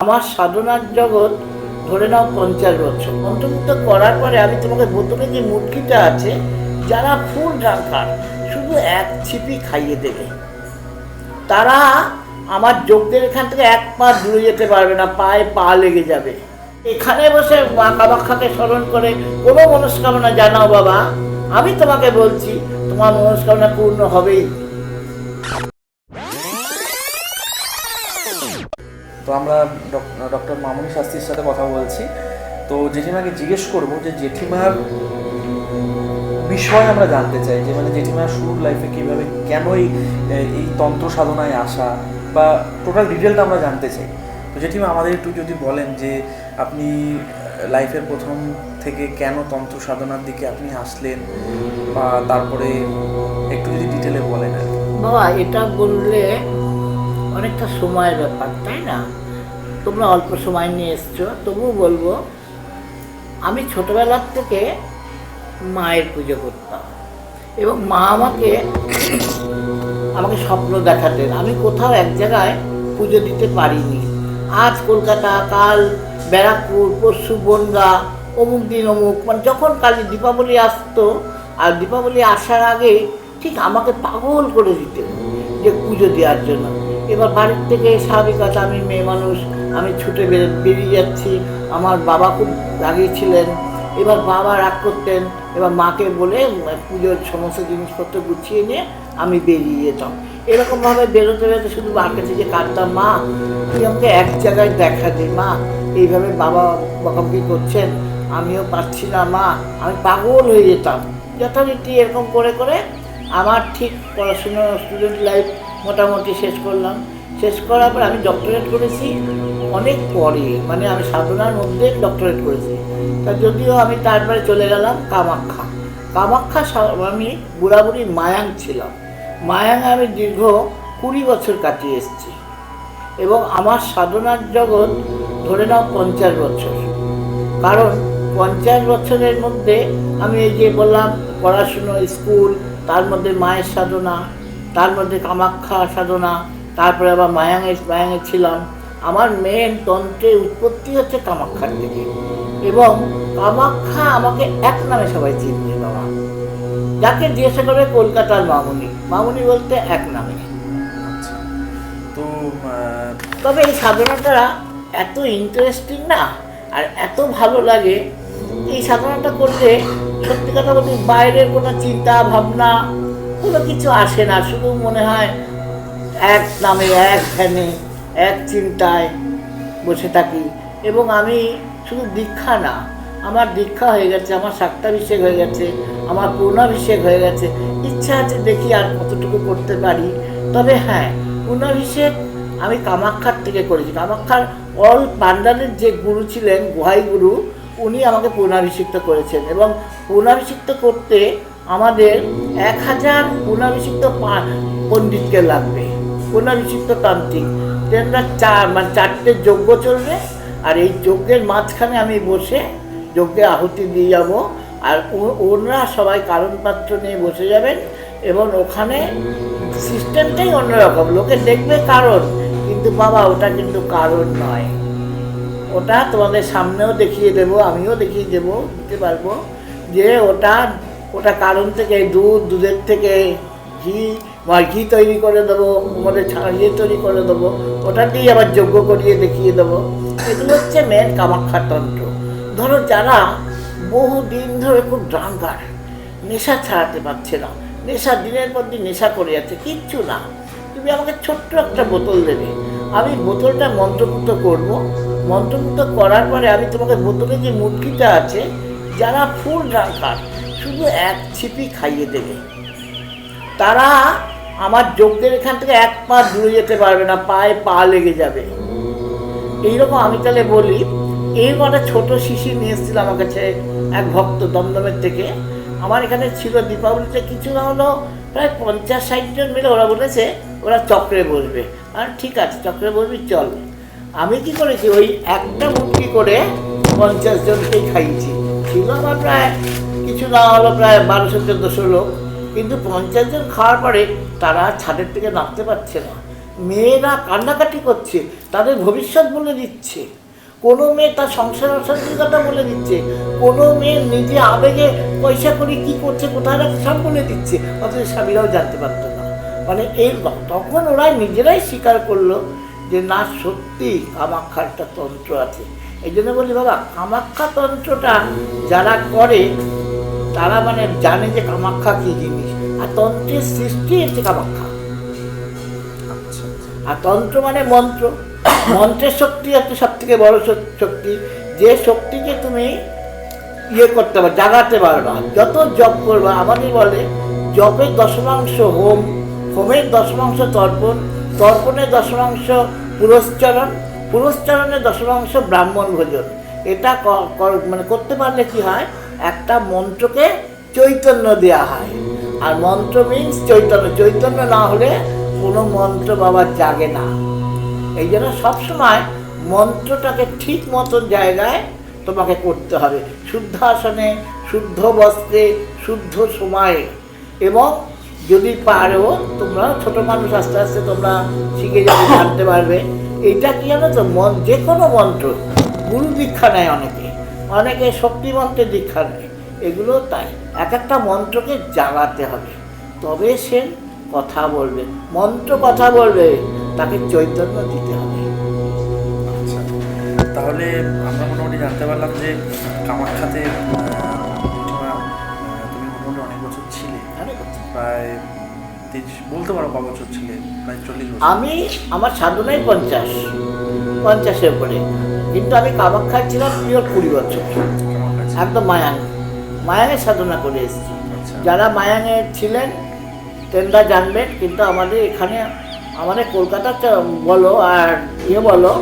আমার সাধনার জগৎ ধরে নাও 50 বছর। অন্তর্ভুক্ত করার পরে আমি তোমাকে বোতলে যে মুটকিটা আছে, যারা ফুল ড্রাঙ্কার শুধু এক ছিপি খাইয়ে দেবে, তারা আমার যজ্ঞের এখান থেকে এক পা দূরে যেতে পারবে না, পায়ে পা লেগে যাবে। এখানে বসে মা কামাখ্যাকে স্মরণ করে কোনো মনস্কামনা জানাও বাবা, আমি তোমাকে বলছি তোমার মনস্কামনা পূর্ণ হবেই। তো আমরা ডক্টর মামনি শাস্ত্রীর সাথে কথা বলছি। তো জেঠিমাকে জিজ্ঞেস করবো যে জেঠিমার বিষয় আমরা জানতে চাই, যে মানে জেঠিমার শুরুর লাইফে কীভাবে কেন এই তন্ত্র সাধনায় আসা বা টোটাল ডিটেলটা আমরা জানতে চাই। তো জেঠিমা আমাদের একটু যদি বলেন যে আপনি লাইফের প্রথম থেকে কেন তন্ত্র সাধনার দিকে আপনি আসলেন, বা তারপরে একটু যদি ডিটেলে বলেন আর কি। বাবা, এটা বললে অনেকটা সময়ের ব্যাপার, তাই না? তোমরা অল্প সময় নিয়ে এসছো, তবুও বলবো আমি ছোটবেলার থেকে মায়ের পুজো করতাম এবং মা আমাকে স্বপ্ন দেখাতেন। আমি কোথাও এক জায়গায় পুজো দিতে পারিনি। আজ কলকাতা, কাল ব্যারাকপুর, পরশু বনগা, অমুক দিন অমুক, মানে যখন কালী দীপাবলি আসতো, আর দীপাবলি আসার আগে ঠিক আমাকে পাগল করে দিতেন যে পুজো দেওয়ার জন্য। এবার বাড়ির থেকে স্বাভাবিকতা, আমি মেয়ে মানুষ, আমি ছুটে বেরিয়ে যাচ্ছি। আমার বাবা খুব রাগিয়েছিলেন, এবার বাবা রাগ করতেন। এবার মাকে বলে পুজোর সমস্ত জিনিসপত্র গুছিয়ে নিয়ে আমি বেরিয়ে যেতাম। এরকমভাবে বেরোতে বেরোতে শুধু মার কাছে যে কাঁদতাম, মা তুই আমাকে এক জায়গায় দেখা দে, মা এইভাবে বাবা বকাবকি করছেন, আমিও পারছি না মা, আমি পাগল হয়ে যেতাম। যথারীতি এরকম করে করে আমার ঠিক পড়াশুনো স্টুডেন্ট লাইফ মোটামুটি শেষ করলাম। শেষ করার পর আমি ডক্টরেট করেছি অনেক পরে, মানে আমি সাধনার মধ্যে ডক্টরেট করেছি। তা যদিও আমি তারপরে চলে গেলাম কামাখ্যা। আমি বুড়াবুড়ি মায়াং ছিলাম। মায়াঙে আমি দীর্ঘ 20 বছর কাটিয়ে এসেছি এবং আমার সাধনার জগৎ ধরে নাও 50 বছর। কারণ 50 বছরের মধ্যে আমি এই যে বললাম পড়াশুনো, স্কুল, তার মধ্যে মায়ের সাধনা, তার মধ্যে কামাখ্যা সাধনা, তারপরে আবার মায়াঙে ছিলাম। আমার মেন তন্ত্রের উৎপত্তি হচ্ছে কামাখ্যার থেকে, এবং কামাখ্যা আমাকে এক নামে সবাই চিনছে বাবা। যাকে জিজ্ঞাসা করে কলকাতার মামুনি বলতে এক নামে। তো তবে এই সাধনাটা এত ইন্টারেস্টিং না, আর এত ভালো লাগে। এই সাধনাটা করতে সত্যি কথা বলতে বাইরের কোনো চিন্তা ভাবনা কোনো কিছু আসে না, শুধু মনে হয় এক নামে, এক ধ্যানে, এক চিন্তায় বসে থাকি। এবং আমি শুধু দীক্ষা না, আমার দীক্ষা হয়ে গেছে, আমার শাক্তাভিষেক হয়ে গেছে, আমার পূর্ণাভিষেক হয়ে গেছে। ইচ্ছা আছে দেখি আর কতটুকু করতে পারি। তবে হ্যাঁ, পূর্ণাভিষেক আমি কামাখ্যার থেকে করেছি। কামাখ্যার অল পান্ডালের যে গুরু ছিলেন, গোহাই গুরু, উনি আমাকে পূর্ণাভিষিক্ত করেছেন। এবং পূর্ণাভিষিক্ত করতে আমাদের 1000 পূর্ণাভিষিক্ত পণ্ডিতকে লাগবে, পূর্ণাভিষিক্ত তান্ত্রিক। তেনারা 4টে যজ্ঞ চলবে, আর এই যজ্ঞের মাঝখানে আমি বসে যজ্ঞে আহুতি দিয়ে যাব, আর ওনারা সবাই কারণ পাত্র নিয়ে বসে যাবেন। এবং ওখানে সিস্টেমটাই অন্যরকম, লোকে দেখবে কারণ, কিন্তু বাবা ওটা কিন্তু কারণ নয়। ওটা তোমাদের সামনেও দেখিয়ে দেবো, আমিও দেখিয়ে দিতে পারবো যে ওটা কারণ থেকে দুধের থেকে ঘি তৈরি করে দেবো, মধ্যে ছাড়িয়ে তৈরি করে দেবো, ওটা দিয়ে আবার যজ্ঞ করিয়ে দেখিয়ে দেবো। এগুলো হচ্ছে মেন কামাখ্যার তন্ত্র। ধরো যারা বহু দিন ধরে খুব ড্রাঙ্কার, নেশা ছাড়াতে পারছে না, নেশা দিনের পর দিন নেশা করে যাচ্ছে, কিচ্ছু না, তুমি আমাকে ছোট্ট একটা বোতল দেবে, আমি বোতলটা মন্ত্রপুত করব। মন্ত্রপুত করার পরে আমি তোমাকে বোতলে যে মুটকিটা আছে, যারা ফুল ড্রাঙ্কার শুধু এক ছিপি খাইয়ে দেবে, তারা আমার যজ্ঞের এখান থেকে এক পা দূরে যেতে পারবে না, পায়ে পা লেগে যাবে। এইরকম আমি তাহলে বলি, এই একটা ছোটো শিশি নিয়ে এসেছিল আমার কাছে এক ভক্ত দমদমের থেকে। আমার এখানে ছিল দীপাবলিতে কিছু না হলো প্রায় 50-60 জন মিলে ওরা বলেছে ওরা চক্রে বসবে। আর ঠিক আছে, চক্রে বসবি, চল। আমি কি করেছি, ওই একটা মুটকি করে 50 জনকেই খাইয়েছি। ছিল আমার প্রায় কিছু না হলো প্রায় 1200-1400 লোক। কিন্তু 50 জন খাওয়ার পরে তারা ছাদের থেকে নামতে পারছে না, মেয়েরা কান্নাকাটি করছে, তাদের ভবিষ্যৎ বলে দিচ্ছে। কোনো মেয়ে তার সংসার অশান্তির কথা বলে দিচ্ছে, কোনো মেয়ে নিজে আবেগে পয়সা করে কি করছে, কোথায় রাখছে সব বলে দিচ্ছে, অথচ স্বামীরাও জানতে পারতো না। মানে এই তখন ওরা নিজেরাই স্বীকার করলো যে না, সত্যি কামাখ্যার একটা তন্ত্র আছে। এই জন্য বলি বাবা, কামাখ্যা তন্ত্রটা যারা করে তারা মানে জানে যে কামাখ্যা কী জিনিস, আর তন্ত্রের সৃষ্টি হচ্ছে কামাখ্যা। আর তন্ত্র মানে মন্ত্র, মন্ত্রের শক্তি হচ্ছে সব থেকে বড় শক্তি, যে শক্তিকে তুমি ইয়ে করতে পারো, জাগাতে পারবা। যত জপ করবা, আমাদের বলে জপের দশমাংশ হোম, হোমের দশমাংশ তর্পণ, তর্পণের দশমাংশ পুরস্চরণ, পুরস্চরণের দশমাংশ ব্রাহ্মণ ভোজন। এটা মানে করতে পারলে কি হয়, একটা মন্ত্রকে চৈতন্য দেওয়া হয়। আর মন্ত্র মিন্স চৈতন্য, চৈতন্য না হলে কোনো মন্ত্র বাবা জাগে না। এই জন্য সবসময় মন্ত্রটাকে ঠিক মতন জায়গায় তোমাকে করতে হবে, শুদ্ধ আসনে, শুদ্ধ বস্ত্রে, শুদ্ধ সময়ে। এবং যদি পারো, তোমরা ছোটো মানুষ, আস্তে আস্তে তোমরা শিখে যাবে, জানতে পারবে। এইটা কি জানো তো, যে কোনো মন্ত্র গুরু দীক্ষা নেয় অনেকে, অনেকে শক্তি মন্ত্রের দীক্ষা নেয়, এগুলো তাই। এক একটা মন্ত্রকে জাগাতে হবে, তবে সে কথা বলবে, মন্ত্র কথা বলবে, তাকে চৈতন্য দিতে হবে। আচ্ছা, তাহলে আমরা মোটামুটি জানতে পারলাম যে কামাখ্যাতে তুমি মোটামুটি অনেক বছর ছিলে, প্রায় বলতে পারো কত বছর ছিলে? প্রায় 40 বছর। আমি আমার সাধনায় 50-50-এর উপরে, কিন্তু আমি কামাখ্যায় ছিলাম পিওর 20 বছর, একদম মায়াঙে সাধনা করে এসেছি। যারা মায়াঙে ছিলেন তেনরা জানবেন, কিন্তু আমাদের এখানে, আমাদের কলকাতা বলো আর বলো,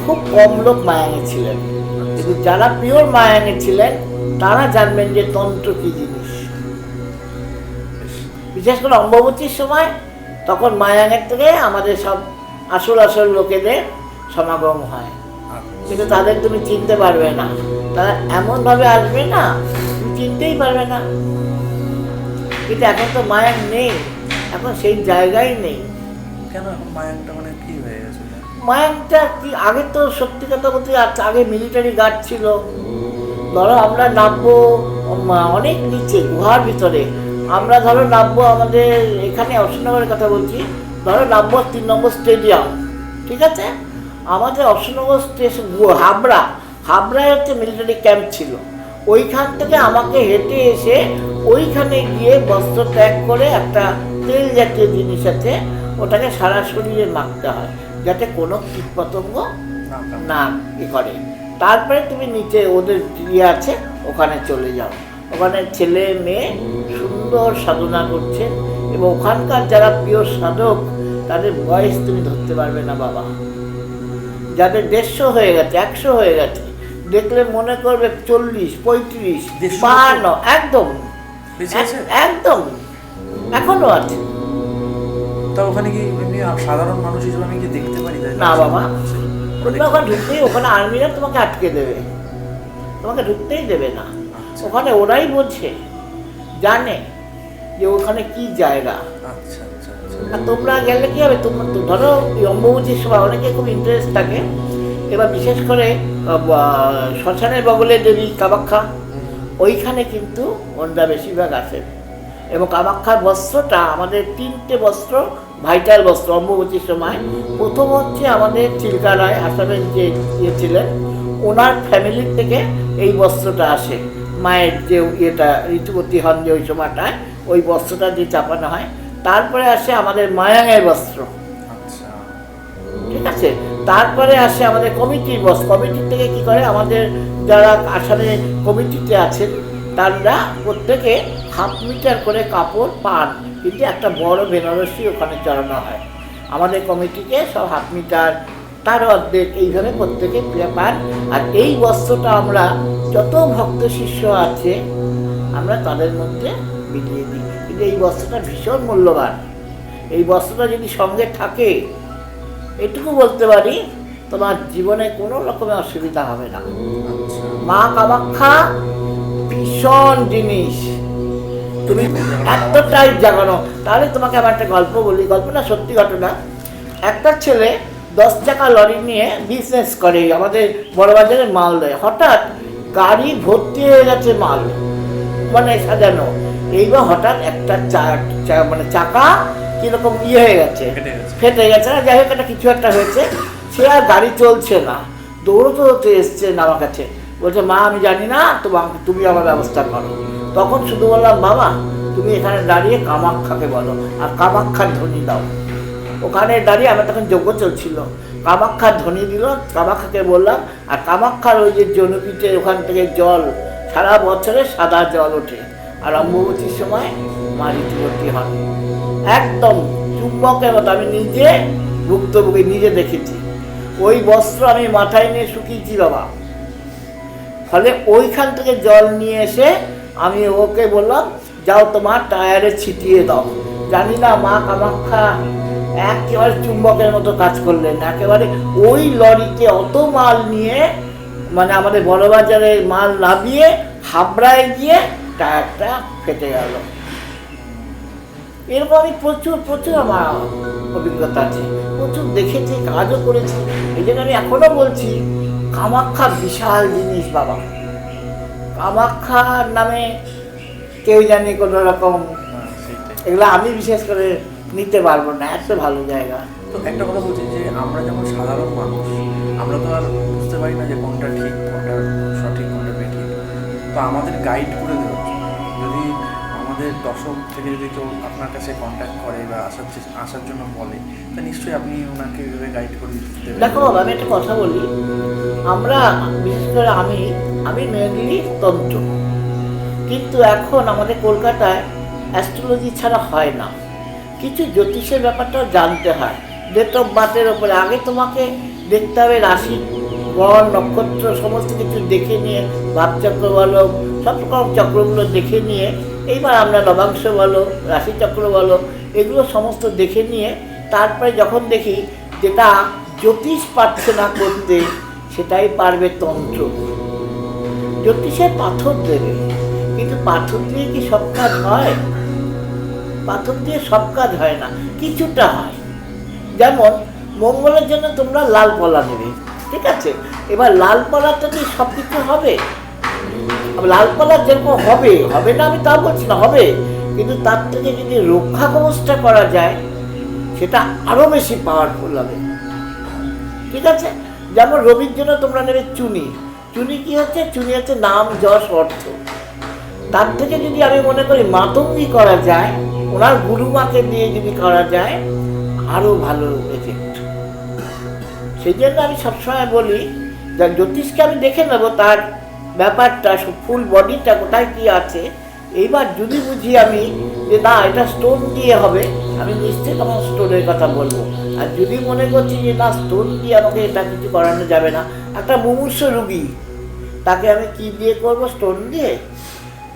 খুব কম লোক মায়াঙে ছিলেন। কিন্তু যারা পিওর মায়াঙে ছিলেন তারা জানবেন যে তন্ত্র কী জিনিস। বিশেষ করে অম্বুবাচীর সময়, তখন মায়াঙের থেকে আমাদের সব আসল লোকেদের সমাগম হয়, কিন্তু তাদের তুমি চিনতে পারবে না, তারা এমনভাবে আসবে না, তুমি চিনতেই পারবে না। কিন্তু এখন তো মায়াং নেই, এখন সেই জায়গায় নেই। কেন এখন মায়াংটা মানে কি হয়ে গেছে? মায়াংটা কি, আগে তো সত্যি কথা বলতে আগে মিলিটারি গার্ড ছিল। ধরো আমরা নামবো অনেক নিচে গুহার ভিতরে, আমরা ধরো নামবো আমাদের এখানে অশোকনগরের কথা বলছি, ধরো নামবো 3 নম্বর স্টেডিয়াম, ঠিক আছে? আমাদের অশোকনগর স্টেশন হাবড়ায় হচ্ছে মিলিটারি ক্যাম্প ছিল। ওইখান থেকে আমাকে হেঁটে এসে ওইখানে গিয়ে বস্ত্র ত্যাগ করে একটা তেল জাতীয় জিনিস আছে, ওটাকে সারা শরীরে মাখতে হয় যাতে কোনো কীটপতঙ্গ না করে। তারপরে তুমি নিচে ওদের ইয়ে আছে, ওখানে চলে যাও। ওখানে ছেলে মেয়ে সুন্দর সাধনা করছে, এবং ওখানকার যারা প্রিয় সাধক তাদের বয়স তুমি ধরতে পারবে না বাবা। যাদের 150 হয়ে গেছে, 100 হয়ে গেছে, দেখলে মনে করবে 40, 35, 52, একদম একদম এখনো আছে। তা ওখানে কি সাধারণ মানুষ হিসেবে আমি কি দেখতে পারি? না বাবা, তুমি ওখানে ঢুকতেই, ওখানে আর্মিরা তোমাকে আটকে দেবে, তোমাকে ঢুকতেই দেবে না। ওখানে ওরাই বোঝে, জানে যে ওখানে কি জায়গা। আর তোমরা গেলে কি হবে, তোমরা তো ধরো অম্বুবাচীর সময় অনেকে খুব ইন্টারেস্ট থাকে। এবার বিশেষ করে শ্মশানের বগলে দেবী কামাখ্যা, ওইখানে কিন্তু ওনারা বেশিরভাগ আসেন। এবং কামাখ্যার বস্ত্রটা, আমাদের 3টে বস্ত্র ভাইটাল বস্ত্র অম্বুবাচীর সময়। প্রথম হচ্ছে আমাদের চিল্কা রায়, আসামের যে ইয়ে ছিলেন, ওনার ফ্যামিলির থেকে এই বস্ত্রটা আসে। মায়ের যে ইয়েটা ঋতুবতী হন যে ওই সময়টায়, ওই বস্ত্রটা দিয়ে চাপানো হয়। তারপরে আসে আমাদের মায়াঙের বস্ত্র, ঠিক আছে? তারপরে আসে আমাদের কমিটির বস্ত্র। কমিটির থেকে কি করে, আমাদের যারা আসামে কমিটিতে আছেন তারা প্রত্যেকে 1/2 মিটার করে কাপড় পান, কিন্তু একটা বড় বেনারসি ওখানে চড়ানো হয়। আমাদের কমিটিকে সব 1/2 মিটার, তার অর্ধেক, এইভাবে প্রত্যেকে পান। আর এই বস্ত্রটা আমরা যত ভক্ত শিষ্য আছে আমরা তাদের মধ্যে বিলিয়ে দিই। কিন্তু এই বস্ত্রটা ভীষণ মূল্যবান। এই বস্ত্রটা যদি সঙ্গে থাকে, এটুকু বলতে পারি, তোমার জীবনে কোনো রকমের অসুবিধা হবে না। মা কামাখ্যা ভীষণ জিনিস, তুমি এতটাই জাগানো। তাহলে তোমাকে আমার একটা গল্প বলি, গল্পটা সত্যি ঘটনা। একটা ছেলে 10 চাকা লরি নিয়ে বিজনেস করে, আমাদের বড়বাজারে মাল দেয়। হঠাৎ গাড়ি ভর্তি হয়ে গেছে মাল, মানে সাজানো। এইবার হঠাৎ একটা মানে চাকা কিরকম হয়ে গেছে, ফেটে গেছে, যাই হোক একটা কিছু একটা হয়েছে। সে আর গাড়ি চলছে না, দৌড়তে এসছে আমার কাছে, বলছে মা আমি জানি না, তুমি আমার ব্যবস্থা করো। তখন শুধু বললাম বাবা তুমি এখানে দাঁড়িয়ে কামাখ্যাকে বলো আর কামাখ্যার ধ্বনি দাও। ওখানে দাঁড়িয়ে আমার তখন যজ্ঞ চলছিল, কামাখ্যার ধ্বনি দিল, কামাখ্যাকে বললাম। আর কামাখ্যার ওই যে জনপীঠের ওখান থেকে জল সারা বছরে সাদা জল ওঠে, আর অম্বুবতীর সময় মা ঋতুবতী হন একদম চুম্বকের মতো। আমি নিজে ভুক্তভোগী, নিজে দেখেছি। ওই বস্ত্র আমি মাথায় নিয়ে শুকিয়েছি বাবা। ফলে ওইখান থেকে জল নিয়ে এসে আমি ওকে বললাম যাও তোমার টায়ারে ছিটিয়ে দাও। জানি না মা কামাখ্যা একেবারে চুম্বকের মতো কাজ করলেন, একেবারে ওই লরিতে অত মাল নিয়ে, মানে আমাদের বড়বাজারে মাল নামিয়ে হাবড়ায় গিয়ে টায়ারটা ফেটে গেল। এরকম আমি প্রচুর আমার অভিজ্ঞতা আছে, প্রচুর দেখেছি, কাজও করেছি। এই জন্য আমি এখনো বলছি কামাখ্যা বিশাল জিনিস বাবা। কামাখ্যার নামে কেউ জানি কোনো রকম, এগুলো আমি বিশেষ করে নিতে পারবো না, এত ভালো জায়গা। তো একটা কথা বলছি যে আমরা যেমন সাধারণ মানুষ, আমরা তো আর বুঝতে পারি না যে কোনটা ঠিক, কোনটা সঠিক, কোনটা বেঠিক। তো আমাদের গাইড করে দেওয়া উচিত। যদি আমাদের দর্শক থেকে যদি কেউ আপনার কাছে কন্ট্যাক্ট করে বা আসার জন্য বলে, তা নিশ্চয়ই আপনি ওনাকে এভাবে গাইড করে দেবেন। দেখো বাবা আমি একটা কথা বলি, আমরা বিশেষ করে আমি মেনলি তন্ত্র, কিন্তু এখন আমাদের কলকাতায় অ্যাস্ট্রোলজি ছাড়া হয় না, কিছু জ্যোতিষের ব্যাপারটাও জানতে হয়। ডেট অফ বার্থের ওপরে আগে তোমাকে দেখতে হবে রাশি, গ্রহ, নক্ষত্র সমস্ত কিছু দেখে নিয়ে, ভাবচক্র বলো, সব রকম চক্রগুলো দেখে নিয়ে, এইবার আমরা নবাংশ বলো, রাশিচক্র বলো, এগুলো সমস্ত দেখে নিয়ে তারপরে যখন দেখি যেটা জ্যোতিষ পারছে না করতে, সেটাই পারবে তন্ত্র। জ্যোতিষে পাথর দেবে, কিন্তু পাথর দিয়ে কি সব কাজ হয়? পাথর দিয়ে সব কাজ হয় না, কিছুটা হয়। যেমন মঙ্গলের জন্য তোমরা লাল পলা নেবে, ঠিক আছে? এবার লাল পলাটা দিয়ে সব কিছু হবে? লাল পলা যেরকম হবে না আমি তা বলছি না, হবে, কিন্তু তার থেকে যদি রক্ষা কবচটা করা যায় সেটা আরও বেশি পাওয়ারফুল হবে, ঠিক আছে? যেমন রবির জন্য তোমরা নেবে চুনি। চুনি কি হচ্ছে? চুনি হচ্ছে নাম, যশ, অর্থ। তার থেকে যদি আমি মনে করি মাতঙ্গি করা যায়, ওনার গুরুমাকে দিয়ে যদি করা যায়, আরও ভালো এফেক্ট। সেই জন্য আমি সবসময় বলি যে জ্যোতিষকে আমি দেখে নেবো তার ব্যাপারটা, ফুল বডিটা কোথায় কী আছে। এইবার যদি বুঝি আমি যে না এটা স্টোন দিয়ে হবে, আমি নিশ্চয়ই আমার স্টোনের কথা বলবো। আর যদি মনে করছি যে না স্টোন দিয়ে আমাকে এটা কিছু করানো যাবে না, একটা মুমূর্ষ রুগী তাকে আমি কি দিয়ে করব? স্টোন দিয়ে।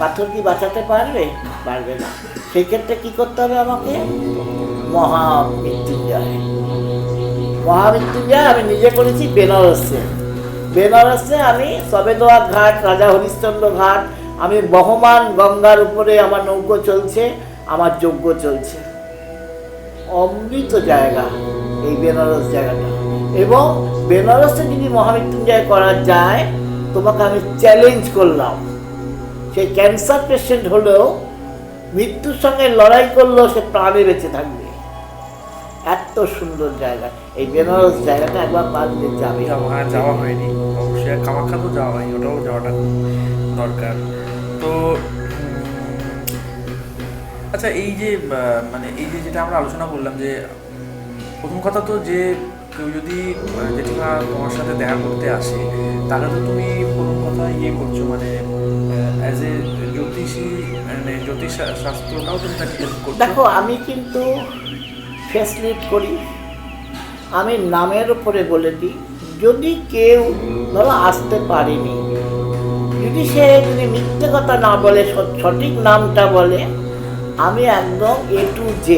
পাথর কি বাঁচাতে পারবে? পারবে না। সেই ক্ষেত্রে কী করতে হবে আমাকে? মহামৃত্যুঞ্জয়। মহামৃত্যুঞ্জয় আমি নিজে করেছি বেনারসে আমি সবেদোয়া ঘাট, রাজা হরিশ্চন্দ্র ঘাট, আমি বহমান গঙ্গার উপরে আমার নৌকো চলছে, আমার যজ্ঞ চলছে। অমৃত জায়গা এই বেনারস জায়গাটা। এবং বেনারসে যদি মহামৃত্যুঞ্জয় করা যায়, তোমাকে আমি চ্যালেঞ্জ করলাম, সেই ক্যান্সার পেশেন্ট হলেও মৃত্যুর সঙ্গে লড়াই করলেও সে প্রাণে বেঁচে থাকবে। এত সুন্দর জায়গা এই বেনারস জায়গাটা, একবার পারলে যাবে। যাওয়া হয়নি অবশ্যই, কামাখ্যা তো যাওয়া হয়নি, ওটাও যাওয়াটা দরকার। তো আচ্ছা, এই যে মানে এই যে যেটা আমরা আলোচনা করলাম, যে প্রথম কথা তো যে কেউ যদি জেঠিমা তোমার সাথে দেখা করতে আসে, তাহলে তো তুমি প্রথম কথা করছো, মানে অ্যাজ এ জ্যোতিষী, মানে জ্যোতিষ শাস্ত্রটাও তুমি তাকে হেল্প করছো। দেখো আমি কিন্তু ফেসিলিট করি, আমি নামের উপরে বলে দিই। যদি কেউ ধরো আসতে পারেনি, যদি সে মিথ্যে কথা না বলে, সঠিক নামটা বলে, আমি একদম A to Z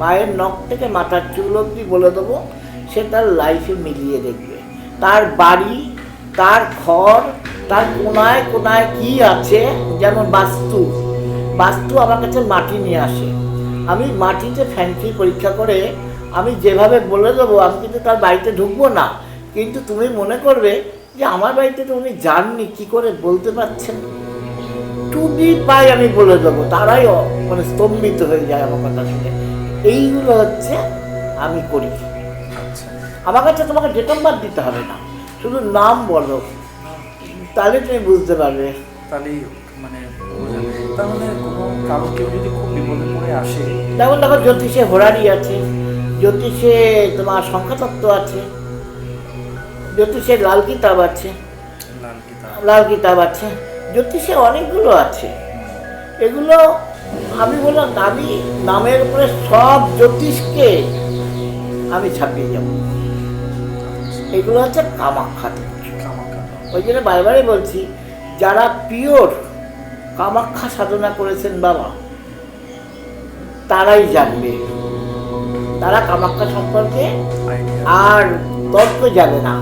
পায়ের নখ থেকে মাথার চুল অবধি বলে দেবো। সে তার লাইফে মিলিয়ে দেখবে, তার বাড়ি, তার ঘর, তার কোনায় কোনায় কী আছে। যেমন বাস্তু আমার কাছে মাটি নিয়ে আসে, আমি মাটিতে ফ্যানসি পরীক্ষা করে আমি যেভাবে বলে দেবো, আমি কিন্তু তার বাড়িতে ঢুকবো না, কিন্তু তুমি মনে করবে যে আমার বাড়িতে তো উনি যাননি, কী করে বলতে পারছেন। টু বি পাই আমি বলে দেবো, তারাই মানে স্তম্ভিত হয়ে যায় আমার কথা শুনে। এইগুলো হচ্ছে আমি করি। আচ্ছা, আমার কাছে তোমাকে ডেট অফ বার্থ দিতে হবে না, শুধু নাম বলো, তাহলে তুমি বুঝতে পারবে। তাহলেই মানে বোঝা। তার মানে কোনো কারো কেউ যদি খুব বিপদে পড়ে আসে, যেমন দেখো জ্যোতিষে হোরারি আছে, জ্যোতিষে তোমার সংখ্যাতত্ত্ব আছে, জ্যোতিষে লাল কিতাব আছে, লাল কিতাব, লাল কিতাব আছে, জ্যোতিষে অনেকগুলো আছে। এগুলো আমি বললাম, আমি নামের উপরে সব জ্যোতিষকে আমি ছাপিয়ে যাব। এগুলো হচ্ছে কামাখ্যা থেকে। কামাখ্যা। ওই জন্য বারবারই বলছি, যারা পিওর কামাখ্যা সাধনা করেছেন বাবা, তারাই জানবে, তারা কামাখ্যা সম্পর্কে আইডিয়া। আর তর্ক যাবে না।